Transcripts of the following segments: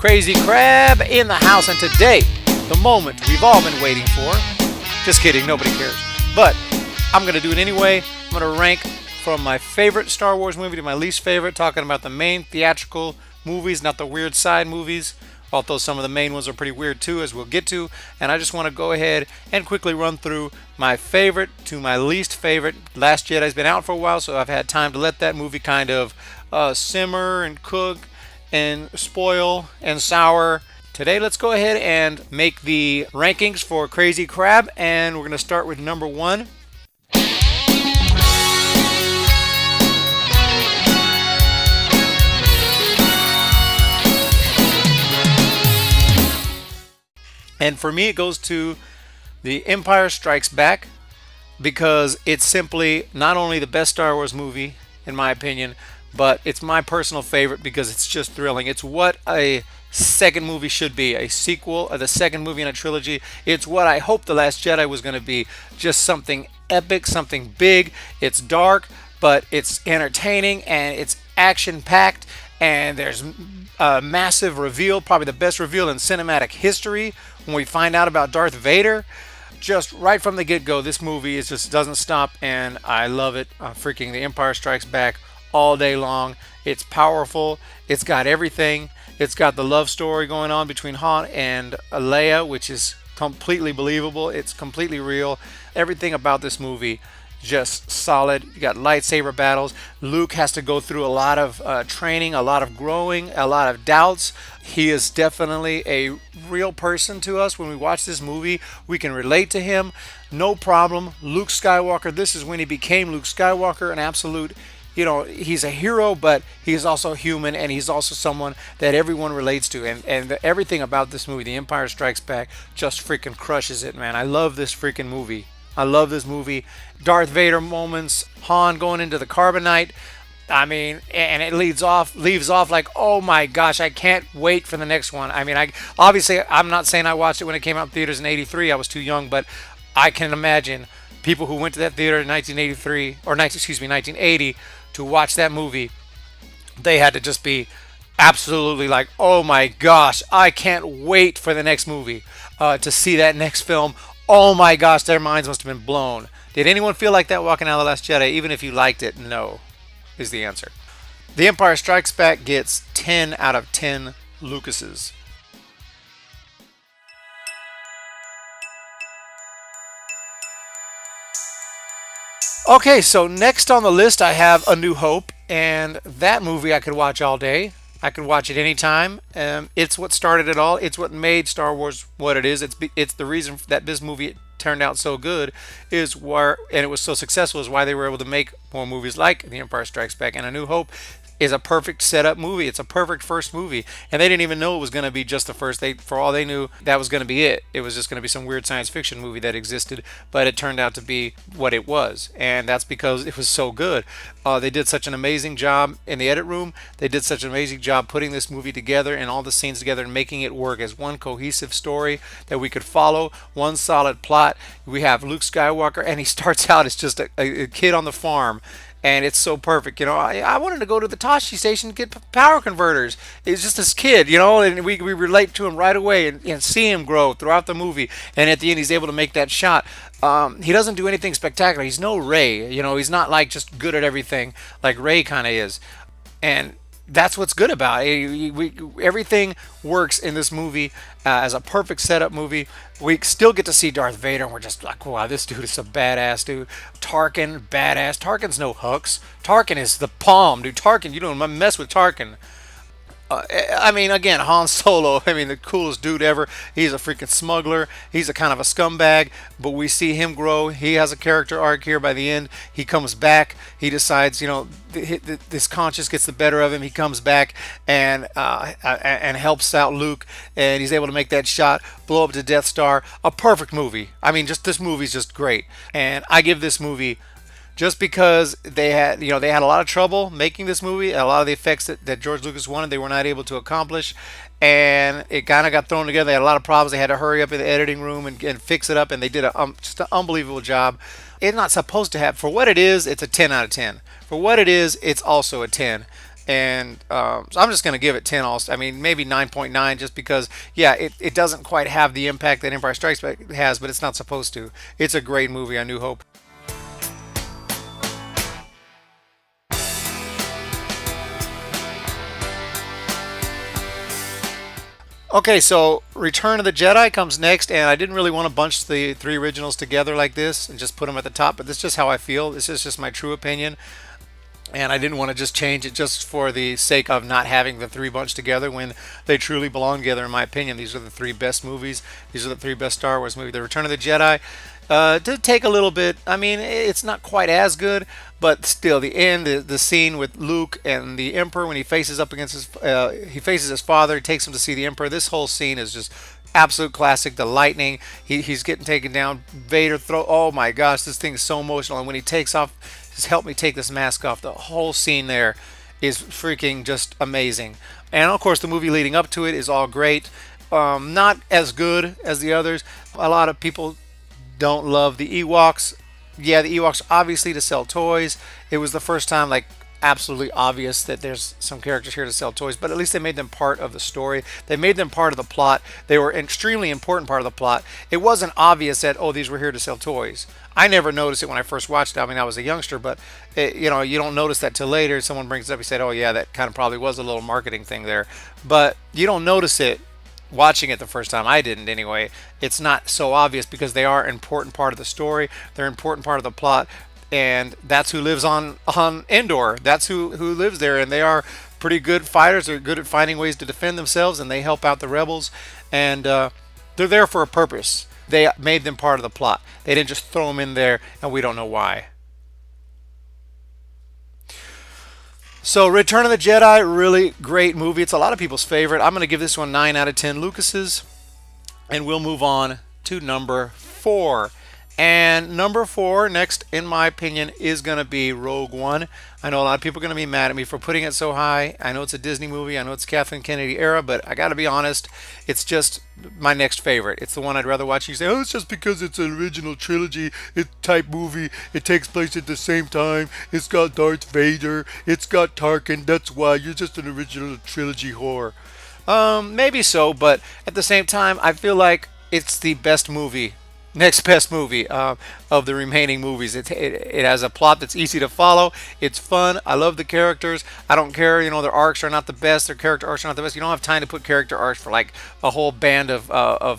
Crazy Crab in the house, and today, the moment we've all been waiting for. Just kidding, nobody cares. But I'm going to do it anyway. I'm going to rank from my favorite Star Wars movie to my least favorite, talking about the main theatrical movies, not the weird side movies, although some of the main ones are pretty weird too, as we'll get to. And I just want to go ahead and quickly run through my favorite to my least favorite. Last Jedi's been out for a while, so I've had time to let that movie kind of simmer and cook and spoil and sour. Today, let's go ahead and make the rankings for Crazy Crab, and we're going to start with number 1. And for me, it goes to The Empire Strikes Back, because it's simply not only the best Star Wars movie, in my opinion, but it's my personal favorite because it's just thrilling. It's what a second movie should be, a sequel, or the second movie in a trilogy. It's what I hoped The Last Jedi was going to be, just something epic, something big. It's dark, but it's entertaining, and it's action-packed, and there's a massive reveal, probably the best reveal in cinematic history, when we find out about Darth Vader. Just right from the get-go, this movie is just doesn't stop, and I love it. Freaking The Empire Strikes Back all day long. It's powerful. It's got everything. It's got the love story going on between Han and Leia, which is completely believable. It's completely real. Everything about this movie just solid. You got lightsaber battles. Luke has to go through a lot of training, a lot of growing, a lot of doubts. He is definitely a real person to us. When we watch this movie, we can relate to him. No problem. Luke Skywalker, this is when he became Luke Skywalker, an absolute, he's a hero, but he's also human, and he's also someone that everyone relates to. And everything about this movie, The Empire Strikes Back, just freaking crushes it, man. I love this freaking movie. I love this movie. Darth Vader moments, Han going into the carbonite. I mean, and it leaves off like, oh my gosh, I can't wait for the next one. I mean, I'm not saying I watched it when it came out in theaters in '83. I was too young, but I can imagine people who went to that theater in 1980 to watch that movie. They had to just be absolutely like, oh my gosh, I can't wait for the next movie, to see that next film. Oh my gosh, their minds must have been blown. Did anyone feel like that walking out of The Last Jedi? Even if you liked it, no, is the answer. The Empire Strikes Back gets 10 out of 10 Lucases. Okay, so next on the list I have A New Hope, and that movie I could watch all day. I could watch it anytime. It's what started it all. It's what made Star Wars what it is. It's the reason that this movie turned out so good, and it was so successful, is why they were able to make more movies like The Empire Strikes Back. And A New Hope is a perfect setup movie. It's a perfect first movie, and they didn't even know it was going to be just the first. For all they knew, that was going to be it. It was just going to be some weird science fiction movie that existed, but it turned out to be what it was, and that's because it was so good. They did such an amazing job in the edit room. They did such an amazing job putting this movie together and all the scenes together and making it work as one cohesive story that we could follow, one solid plot. We have Luke Skywalker, and he starts out as just a kid on the farm. And it's so perfect. I wanted to go to the Tashi station to get power converters. It's just this kid, and we relate to him right away and see him grow throughout the movie. And at the end, he's able to make that shot. He doesn't do anything spectacular. He's no Rey. He's not like just good at everything like Rey kind of is. And that's what's good about it. Everything works in this movie as a perfect setup movie. We still get to see Darth Vader, and we're just like, wow, this dude is a badass dude. Tarkin, badass. Tarkin's no Hux. Tarkin is the palm, dude. Tarkin, you don't mess with Tarkin. I mean, again, Han Solo, the coolest dude ever. He's a freaking smuggler. He's a kind of a scumbag, but we see him grow. He has a character arc here by the end. He comes back. He decides, this conscience gets the better of him. He comes back and helps out Luke, and he's able to make that shot, blow up the Death Star. A perfect movie. This movie's just great. And I give this movie, just because they had a lot of trouble making this movie, a lot of the effects that George Lucas wanted, they were not able to accomplish, and it kind of got thrown together. They had a lot of problems. They had to hurry up in the editing room and fix it up, and they did just an unbelievable job. It's not supposed to have, for what it is, it's a 10 out of 10. For what it is, it's also a 10. And so I'm just going to give it 10 also. I mean, maybe 9.9 just because, yeah, it doesn't quite have the impact that Empire Strikes Back has, but it's not supposed to. It's a great movie, A New Hope. Okay, so Return of the Jedi comes next, and I didn't really want to bunch the three originals together like this and just put them at the top, but this is just how I feel. This is just my true opinion, and I didn't want to just change it just for the sake of not having the three bunched together when they truly belong together, in my opinion. These are the three best movies. These are the three best Star Wars movies. The Return of the Jedi did take a little bit. I mean, it's not quite as good, but still, the end, the scene with Luke and the Emperor when he faces up against he faces his father, he takes him to see the Emperor. This whole scene is just absolute classic. The lightning, he's getting taken down. Vader throw. Oh my gosh, this thing is so emotional. And when he takes off, just help me take this mask off. The whole scene there is freaking just amazing. And of course, the movie leading up to it is all great. Not as good as the others. A lot of people don't love the Ewoks. Yeah, the Ewoks obviously to sell toys. It was the first time, like, absolutely obvious that there's some characters here to sell toys, but at least they made them part of the story. They made them part of the plot. They were an extremely important part of the plot. It wasn't obvious that, oh, these were here to sell toys. I never noticed it when I first watched it. I mean, I was a youngster, but you don't notice that till later. Someone brings it up. He said, "Oh yeah, that kind of probably was a little marketing thing there," but you don't notice it watching it the first time. I didn't anyway. It's not so obvious because they are an important part of the story. They're an important part of the plot, and that's who lives on Endor. That's who lives there, and they are pretty good fighters. They're good at finding ways to defend themselves, and they help out the rebels, and they're there for a purpose. They made them part of the plot. They didn't just throw them in there, and we don't know why. So, Return of the Jedi, really great movie. It's a lot of people's favorite. I'm going to give this one 9 out of 10 Lucas's. And we'll move on to number 4. And number 4, next, in my opinion, is going to be Rogue One. I know a lot of people are going to be mad at me for putting it so high. I know it's a Disney movie. I know it's Kathleen Kennedy era, but I got to be honest, it's just my next favorite. It's the one I'd rather watch. You say, oh, it's just because it's an original trilogy type movie. It takes place at the same time. It's got Darth Vader. It's got Tarkin. That's why you're just an original trilogy whore. Maybe so, but at the same time, I feel like it's the best movie, next best movie of the remaining movies. It has a plot that's easy to follow. It's fun. I love the characters. I don't care, their arcs are not the best. Their character arcs are not the best. You don't have time to put character arcs for like a whole band of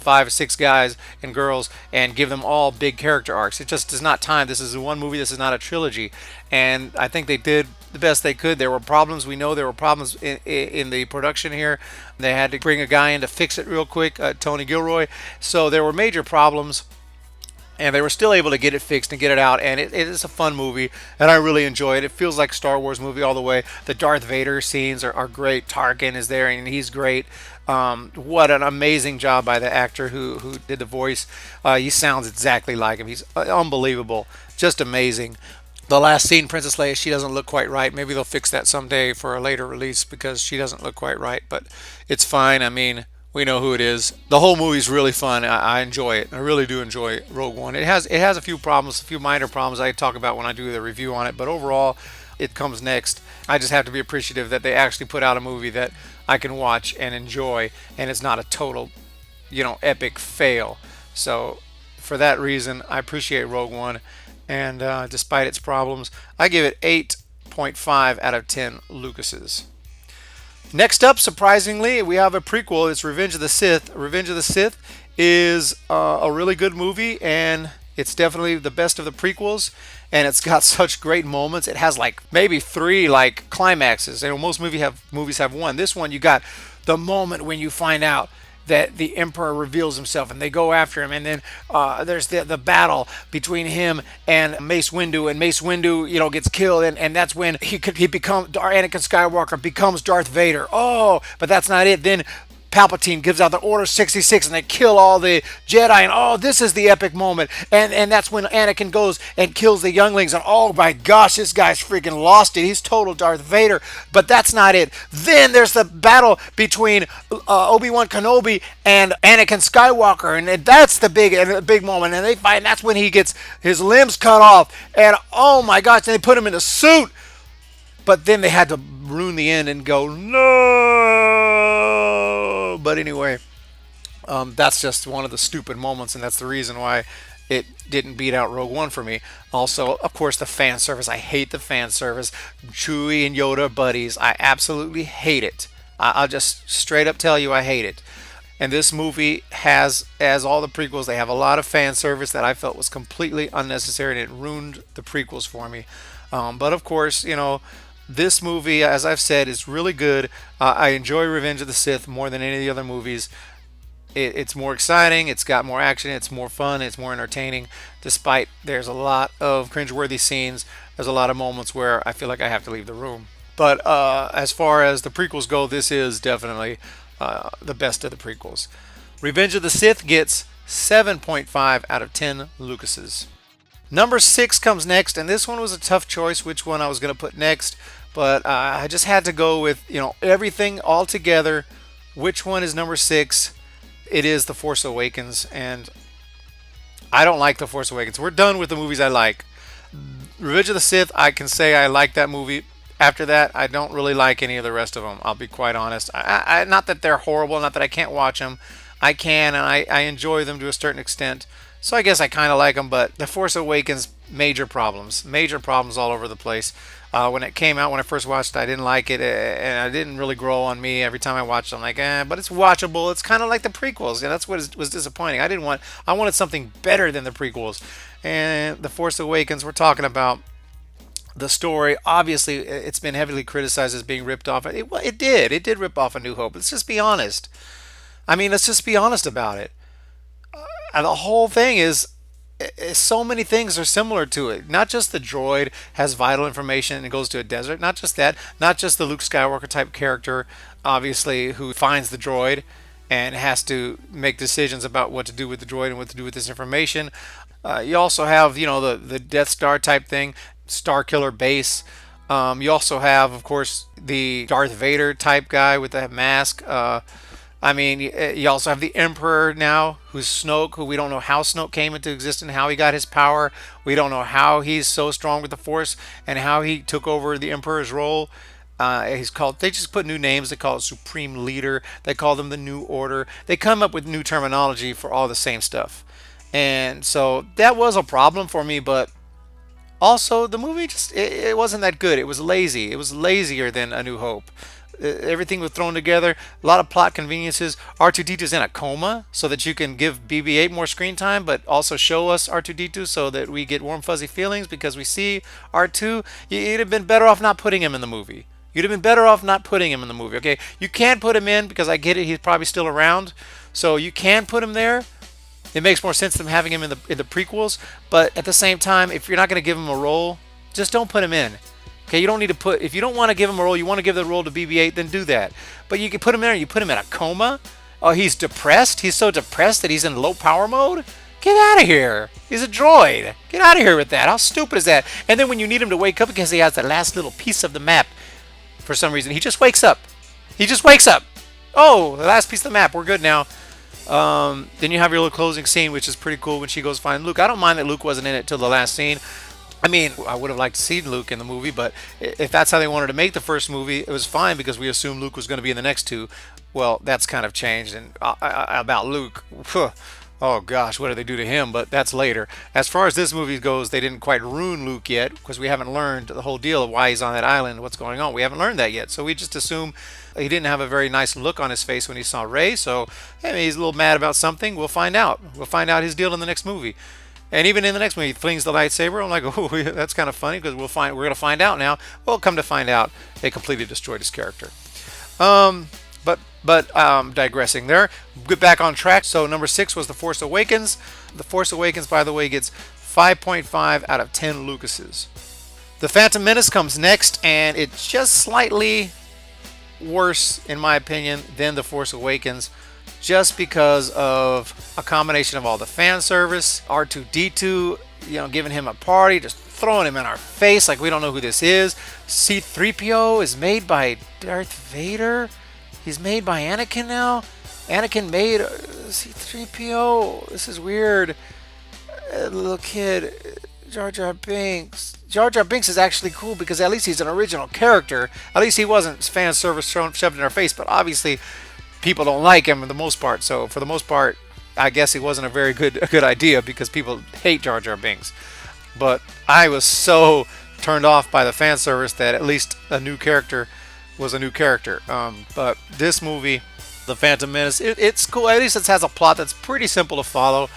5 or 6 guys and girls and give them all big character arcs. It just is not time. This is one movie. This is not a trilogy. And I think they did the best they could. There were problems. We know there were problems in the production here. They had to bring a guy in to fix it real quick, Tony Gilroy. So there were major problems, and they were still able to get it fixed and get it out, and it is a fun movie, and I really enjoy it. It feels like a Star Wars movie all the way. The Darth Vader scenes are great. Tarkin is there, and he's great. What an amazing job by the actor who did the voice. He sounds exactly like him. He's unbelievable, just amazing. The last scene, Princess Leia, she doesn't look quite right. Maybe they'll fix that someday for a later release because she doesn't look quite right, but it's fine. I mean, we know who it is. The whole movie's really fun. I enjoy it. I really do enjoy Rogue One. It has a few problems, a few minor problems I talk about when I do the review on it, but overall, it comes next. I just have to be appreciative that they actually put out a movie that I can watch and enjoy, and it's not a total, epic fail. So, for that reason, I appreciate Rogue One, and despite its problems, I give it 8.5 out of 10 Lucases. Next up, surprisingly, we have a prequel. It's Revenge of the Sith. Revenge of the Sith is a really good movie, and it's definitely the best of the prequels, and it's got such great moments. It has like maybe 3 like climaxes. Most movies have one. This one, you got the moment when you find out that the Emperor reveals himself and they go after him, and then there's the battle between him and Mace Windu, and Mace Windu gets killed, and that's when he becomes Anakin Skywalker becomes Darth Vader. Oh, but that's not it. Then Palpatine gives out the Order 66 and they kill all the Jedi, and oh, this is the epic moment, and that's when Anakin goes and kills the younglings, and oh my gosh, this guy's freaking lost it. He's total Darth Vader. But that's not it. Then there's the battle between Obi-Wan Kenobi and Anakin Skywalker, and that's the big moment, and they fight, and that's when he gets his limbs cut off, and oh my gosh, and they put him in a suit. But then they had to ruin the end and go, no. But anyway, that's just one of the stupid moments, and that's the reason why it didn't beat out Rogue One for me. Also, of course, the fan service. I hate the fan service. Chewie and Yoda are buddies. I absolutely hate it. I'll just straight up tell you I hate it. And this movie has, as all the prequels, they have a lot of fan service that I felt was completely unnecessary and it ruined the prequels for me. But of course, this movie, as I've said, is really good. I enjoy Revenge of the Sith more than any of the other movies. It's more exciting, it's got more action, it's more fun, it's more entertaining. Despite there's a lot of cringeworthy scenes, there's a lot of moments where I feel like I have to leave the room. But as far as the prequels go, this is definitely the best of the prequels. Revenge of the Sith gets 7.5 out of 10 Lucases. Number 6 comes next, and this one was a tough choice which one I was going to put next, but I just had to go with, everything all together. Which one is number 6? It is The Force Awakens, and I don't like The Force Awakens. We're done with the movies I like. Revenge of the Sith, I can say I like that movie. After that, I don't really like any of the rest of them. I'll be quite honest. Not that they're horrible, not that I can't watch them. I can, and I enjoy them to a certain extent. So I guess I kind of like them, but The Force Awakens, major problems all over the place. When it came out, when I first watched it, I didn't like it, and it didn't really grow on me. Every time I watched it, I'm like, but it's watchable. It's kind of like the prequels. Yeah, that's what was disappointing. I wanted something better than the prequels. And The Force Awakens, we're talking about the story. Obviously, it's been heavily criticized as being ripped off. It did rip off A New Hope. Let's just be honest. Let's just be honest about it. The whole thing is so many things are similar to it. Not just the droid has vital information and goes to a desert. Not just that. Not just the Luke Skywalker type character, obviously, who finds the droid and has to make decisions about what to do with the droid and what to do with this information. You also have, the Death Star type thing, Star Killer base. You also have, of course, the Darth Vader type guy with the mask. You also have the Emperor now, who's Snoke, who we don't know how Snoke came into existence, how he got his power. We don't know how he's so strong with the Force and how he took over the Emperor's role. They just put new names. They call it Supreme Leader. They call them the New Order. They come up with new terminology for all the same stuff. And so that was a problem for me, but also the movie it wasn't that good. It was lazy. It was lazier than A New Hope. Everything was thrown together. A lot of plot conveniences. R2-D2's in a coma so that you can give BB-8 more screen time, but also show us R2-D2 so that we get warm fuzzy feelings because we see R2. You'd have been better off not putting him in the movie. You'd have been better off not putting him in the movie. Okay, you can put him in because I get it. He's probably still around, so you can put him there. It makes more sense than having him in the prequels. But at the same time, if you're not going to give him a role, just don't put him in. Okay, you don't need to put, if you don't want to give him a role, you want to give the role to BB-8, then do that. But you can put him there, you put him in a coma. Oh, he's depressed. He's so depressed that he's in low power mode. Get out of here. He's a droid. Get out of here with that. How stupid is that? And then when you need him to wake up because he has that last little piece of the map, for some reason, he just wakes up. He just wakes up. Oh, the last piece of the map. We're good now. Then you have your little closing scene, which is pretty cool when she goes find Luke. I don't mind that Luke wasn't in it till the last scene. I would have liked to see Luke in the movie, but if that's how they wanted to make the first movie, it was fine because we assumed Luke was going to be in the next two. Well, that's kind of changed. And about Luke, oh gosh, what did they do to him? But that's later. As far as this movie goes, they didn't quite ruin Luke yet because we haven't learned the whole deal of why he's on that island, what's going on. We haven't learned that yet. So we just assume he didn't have a very nice look on his face when he saw Rey. So he's a little mad about something. We'll find out. We'll find out his deal in the next movie. And even in the next movie, he flings the lightsaber. I'm like, oh, that's kind of funny because we're going to find out now. Well, come to find out, they completely destroyed his character. But digressing there. Get back on track. So number 6 was The Force Awakens. The Force Awakens, by the way, gets 5.5 out of 10 Lucases. The Phantom Menace comes next, and it's just slightly worse, in my opinion, than The Force Awakens. Just because of a combination of all the fan service, R2-D2, giving him a party, just throwing him in our face like we don't know who this is. C-3PO is made by Darth Vader. He's made by Anakin now. Anakin made C-3PO. This is weird. Little kid, Jar Jar Binks, Jar Jar Binks is actually cool because at least he's an original character. At least he wasn't fan service shoved in our face. But obviously, people don't like him for the most part. So for the most part, I guess it wasn't a good idea because people hate Jar Jar Binks. But I was so turned off by the fan service that at least a new character was a new character. But this movie, The Phantom Menace, it's cool. At least it has a plot that's pretty simple to follow.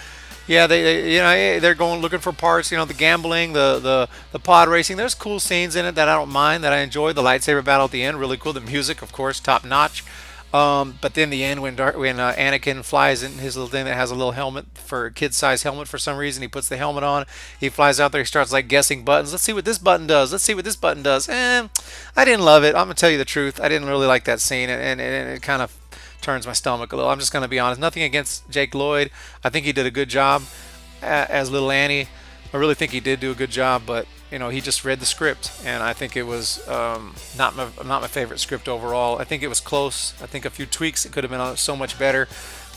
Yeah, they're going looking for parts. The gambling, the pod racing. There's cool scenes in it that I don't mind, that I enjoy. The lightsaber battle at the end, really cool. The music, of course, top notch. But then the end when Anakin flies in his little thing that has a little helmet for kid size helmet for some reason, he puts the helmet on. He flies out there. He starts like guessing buttons. Let's see what this button does. Let's see what this button does. I didn't love it. I'm gonna tell you the truth. I didn't really like that scene, and it kind of turns my stomach a little. I'm just gonna be honest. Nothing against Jake Lloyd. I think he did a good job as Little Annie. I really think he did do a good job, but he just read the script, and I think it was not my favorite script overall. I think it was close. I think a few tweaks, it could have been so much better.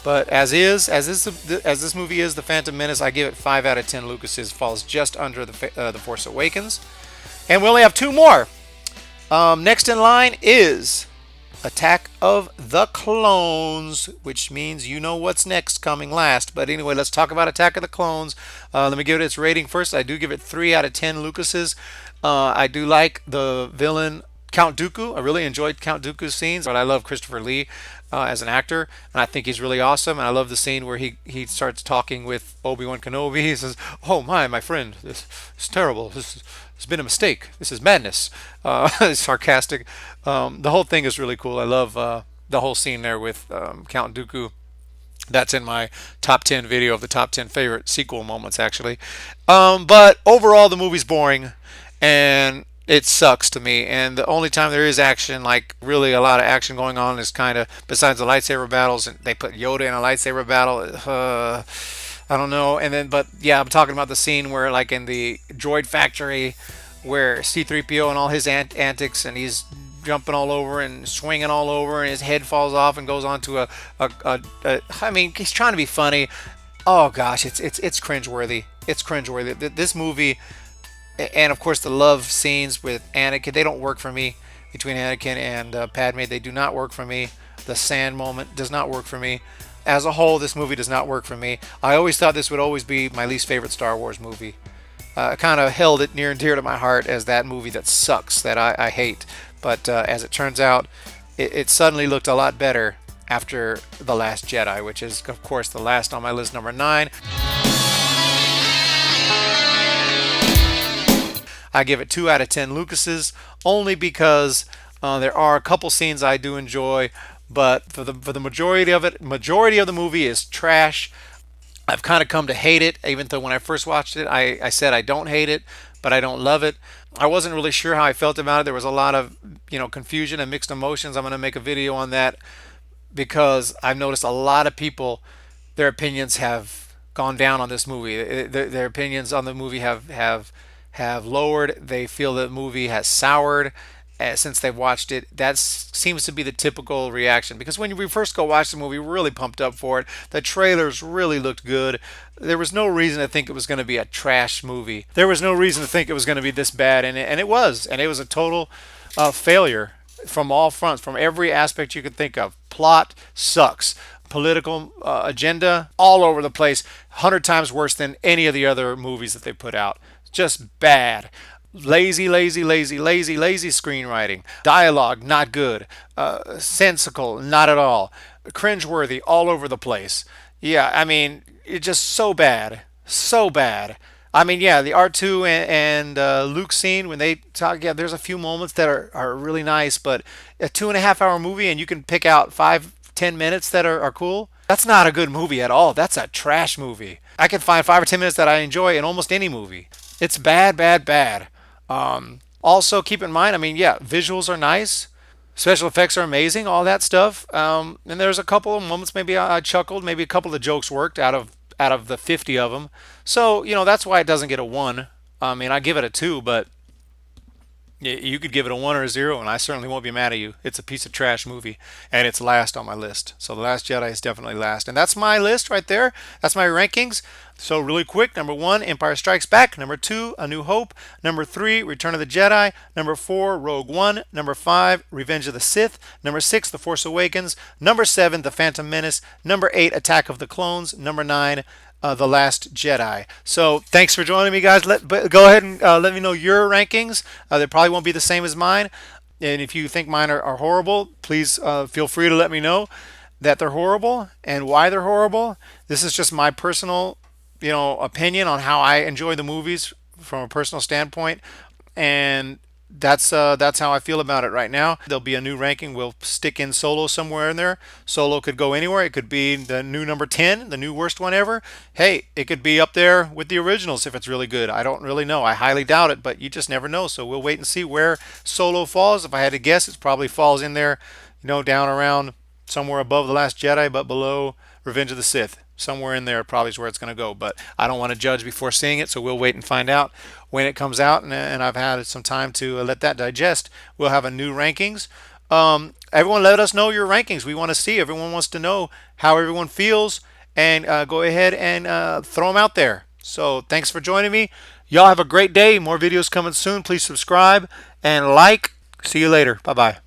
But as this movie is, The Phantom Menace, I give it 5 out of 10 Lucases. Falls just under the Force Awakens, and we only have two more. Next in line is Attack of the Clones, which means you know what's next coming last. But anyway, let's talk about Attack of the Clones. Let me give it its rating first. I do give it 3 out of 10 Lucases. I do like the villain Count Dooku. I really enjoyed Count Dooku's scenes, but I love Christopher Lee as an actor, and I think he's really awesome. And I love the scene where he starts talking with Obi-Wan Kenobi. He says, "Oh my friend, this is terrible. It's been a mistake. This is madness." Sarcastic. The whole thing is really cool. I love the whole scene there with Count Dooku. That's in my top 10 video of the top 10 favorite sequel moments, actually. But overall, the movie's boring, and it sucks to me. And the only time there is action, like really a lot of action going on, is kind of besides the lightsaber battles. And they put Yoda in a lightsaber battle. I don't know. And then, but yeah, I'm talking about the scene where, like in the droid factory, where C-3PO and all his antics, and he's jumping all over and swinging all over, and his head falls off and goes onto I mean, he's trying to be funny. Oh gosh, it's cringeworthy. It's cringeworthy. This movie, and of course the love scenes with Anakin, they don't work for me. Between Anakin and Padme, they do not work for me. The sand moment does not work for me. As a whole, this movie does not work for me. I always thought this would always be my least favorite Star Wars movie. I kind of held it near and dear to my heart as that movie that sucks, that I hate. But as it turns out, it suddenly looked a lot better after The Last Jedi, which is, of course, the last on my list, number 9. I give it 2 out of 10 Lucases, only because there are a couple scenes I do enjoy, but for the majority of it, majority of the movie is trash. I've kind of come to hate it, even though when I first watched it, I said I don't hate it, but I don't love it. I wasn't really sure how I felt about it. There was a lot of confusion and mixed emotions. I'm going to make a video on that because I've noticed a lot of people, their opinions have gone down on this movie. Their opinions on the movie have lowered. They feel the movie has soured since they've watched it. That seems to be the typical reaction, because when we first go watch the movie, we're really pumped up for it. The trailers really looked good. There was no reason to think it was going to be a trash movie. There was no reason to think it was going to be this bad, and it was. And it was a total failure from all fronts, from every aspect you could think of. Plot sucks. Political agenda all over the place. 100 times worse than any of the other movies that they put out. Just bad. Lazy screenwriting. Dialogue, not good. Sensical, not at all. Cringeworthy, all over the place. Yeah, I mean, it's just so bad. So bad. I mean, yeah, the R2 and Luke scene, when they talk, yeah, there's a few moments that are really nice, but a 2.5 hour movie and you can pick out 5-10 minutes that are cool. That's not a good movie at all. That's a trash movie. I can find 5 or 10 minutes that I enjoy in almost any movie. It's bad. Also, keep in mind, I mean, yeah, visuals are nice. Special effects are amazing, all that stuff. And there's a couple of moments maybe I chuckled. Maybe a couple of jokes worked out of the 50 of them. So, that's why it doesn't get a 1. I mean, I give it a 2, but You could give it a 1 or a 0, and I certainly won't be mad at you. It's a piece of trash movie, and it's last on my list. So The Last Jedi is definitely last. And that's my list right there. That's my rankings. So really quick, number 1, Empire Strikes Back. Number 2, A New Hope. Number 3, Return of the Jedi. Number 4, Rogue One. Number 5, Revenge of the Sith. Number 6, The Force Awakens. Number 7, The Phantom Menace. Number 8, Attack of the Clones. Number 9, The Last Jedi. So thanks for joining me, guys. Go ahead and let me know your rankings. They probably won't be the same as mine. And if you think mine are horrible, please feel free to let me know that they're horrible and why they're horrible. This is just my personal, opinion on how I enjoy the movies from a personal standpoint, and that's how I feel about it right now. There'll be a new ranking. We'll stick in Solo somewhere in there. Solo could go anywhere. It could be the new number 10, the new worst one ever. Hey, it could be up there with the originals if it's really good. I don't really know. I highly doubt it, but you just never know. So we'll wait and see where Solo falls. If I had to guess, it probably falls in there, down around somewhere above The Last Jedi, but below Revenge of the Sith. Somewhere in there probably is where it's going to go. But I don't want to judge before seeing it, so we'll wait and find out when it comes out. And I've had some time to let that digest. We'll have a new rankings. Everyone, let us know your rankings. We want to see. Everyone wants to know how everyone feels, and go ahead and throw them out there. So thanks for joining me. Y'all have a great day. More videos coming soon. Please subscribe and like. See you later. Bye bye.